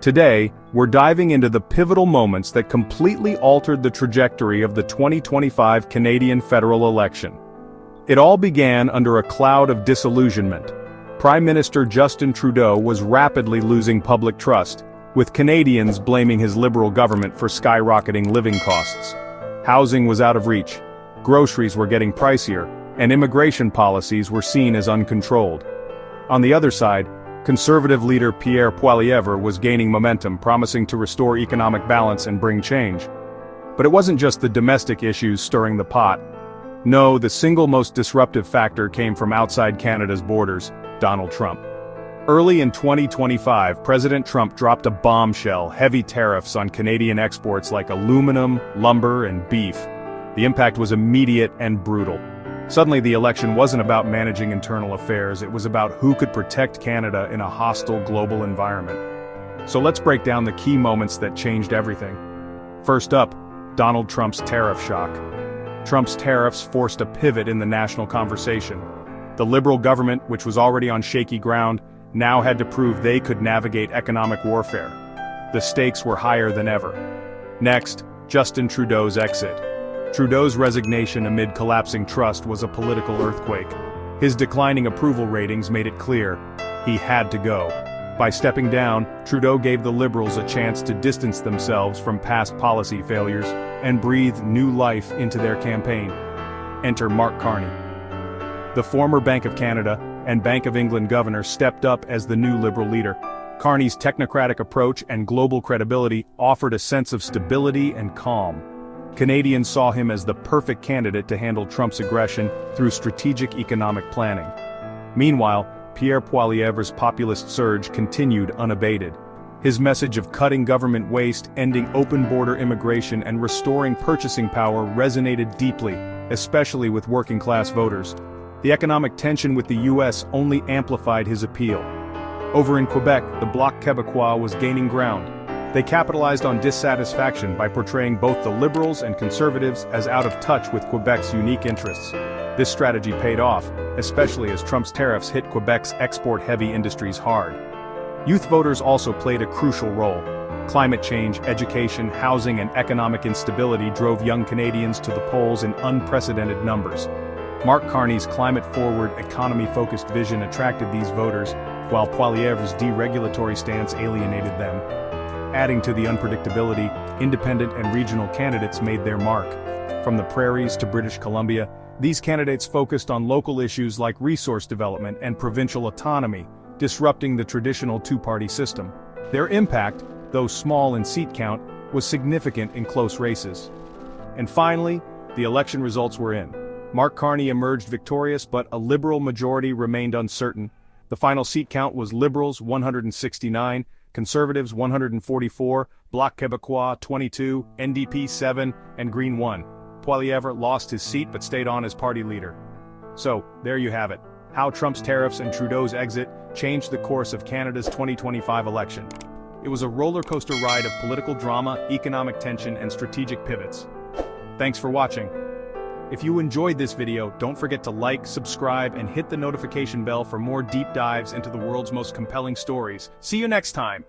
Today, we're diving into the pivotal moments that completely altered the trajectory of the 2025 Canadian federal election. It all began under a cloud of disillusionment. Prime Minister Justin Trudeau was rapidly losing public trust, with Canadians blaming his Liberal government for skyrocketing living costs. Housing was out of reach, groceries were getting pricier, and immigration policies were seen as uncontrolled. On the other side, Conservative leader Pierre Poilievre was gaining momentum, promising to restore economic balance and bring change. But it wasn't just the domestic issues stirring the pot. No, the single most disruptive factor came from outside Canada's borders: Donald Trump. Early in 2025, President Trump dropped a bombshell: heavy tariffs on Canadian exports like aluminum, lumber, and beef. The impact was immediate and brutal. Suddenly the election wasn't about managing internal affairs, it was about who could protect Canada in a hostile global environment. So let's break down the key moments that changed everything. First up, Donald Trump's tariff shock. Trump's tariffs forced a pivot in the national conversation. The Liberal government, which was already on shaky ground, now had to prove they could navigate economic warfare. The stakes were higher than ever. Next, Justin Trudeau's exit. Trudeau's resignation amid collapsing trust was a political earthquake. His declining approval ratings made it clear he had to go. By stepping down, Trudeau gave the Liberals a chance to distance themselves from past policy failures and breathe new life into their campaign. Enter Mark Carney. The former Bank of Canada and Bank of England governor stepped up as the new Liberal leader. Carney's technocratic approach and global credibility offered a sense of stability and calm. Canadians saw him as the perfect candidate to handle Trump's aggression through strategic economic planning. Meanwhile, Pierre Poilievre's populist surge continued unabated. His message of cutting government waste, ending open-border immigration, and restoring purchasing power resonated deeply, especially with working-class voters. The economic tension with the U.S. only amplified his appeal. Over in Quebec, the Bloc Québécois was gaining ground. They capitalized on dissatisfaction by portraying both the Liberals and Conservatives as out of touch with Quebec's unique interests. This strategy paid off, especially as Trump's tariffs hit Quebec's export-heavy industries hard. Youth voters also played a crucial role. Climate change, education, housing, and economic instability drove young Canadians to the polls in unprecedented numbers. Mark Carney's climate-forward, economy-focused vision attracted these voters, while Poilievre's deregulatory stance alienated them. Adding to the unpredictability, independent and regional candidates made their mark. From the prairies to British Columbia, these candidates focused on local issues like resource development and provincial autonomy, disrupting the traditional two-party system. Their impact, though small in seat count, was significant in close races. And finally, the election results were in. Mark Carney emerged victorious, but a Liberal majority remained uncertain. The final seat count was Liberals 169, Conservatives 144, Bloc Québécois 22, NDP 7, and Green 1. Poilievre lost his seat but stayed on as party leader. So, there you have it. How Trump's tariffs and Trudeau's exit changed the course of Canada's 2025 election. It was a roller coaster ride of political drama, economic tension, and strategic pivots. Thanks for watching. If you enjoyed this video, don't forget to like, subscribe, and hit the notification bell for more deep dives into the world's most compelling stories. See you next time!